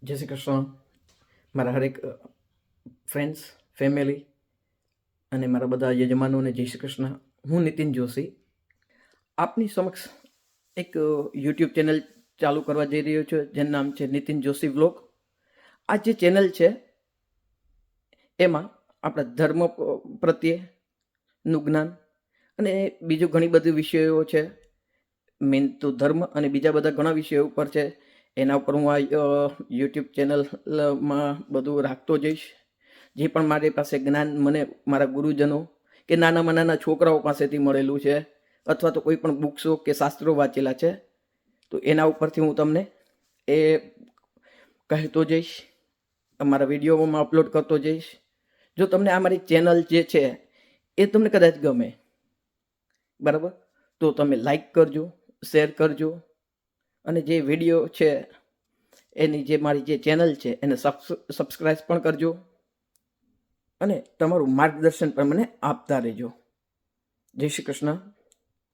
જય શ્રી કૃષ્ણ. મારા હરેક ફ્રેન્ડ્સ, ફેમિલી અને મારા બધા યજમાનોને જય શ્રી કૃષ્ણ. હું નીતિન જોશી આપની સમક્ષ એક યુટ્યુબ ચેનલ ચાલુ કરવા જઈ રહ્યો છું, જેનું નામ છે નીતિન જોશી વ્લોગ. આ જે ચેનલ છે એમાં આપણા ધર્મ પ્રત્યેનું જ્ઞાન અને બીજું ઘણી બધી વિષયો છે. મેન તો ધર્મ અને બીજા બધા ઘણા વિષયો ઉપર છે. એના ઉપર હું આ યુટ્યુબ ચેનલમાં બધું રાખતો જઈશ. જે પણ મારી પાસે જ્ઞાન મને મારા ગુરુજનો કે નાનામાં નાના છોકરાઓ પાસેથી મળેલું છે, અથવા તો કોઈ પણ બુક્સો કે શાસ્ત્રો વાંચેલા છે, તો એના ઉપરથી હું તમને એ કહેતો જઈશ, અમારા વિડીયોમાં અપલોડ કરતો જઈશ. જો તમને આ મારી ચેનલ જે છે એ તમને કદાચ ગમે, બરાબર, તો તમે લાઈક કરજો, શેર કરજો, અને જે વિડીયો છે એની જે મારી જે ચેનલ છે એને સબસ્ક્રાઈબ પણ કરજો, અને તમારું માર્ગદર્શન પણ મને આપતા રહેજો. જય શ્રી કૃષ્ણ.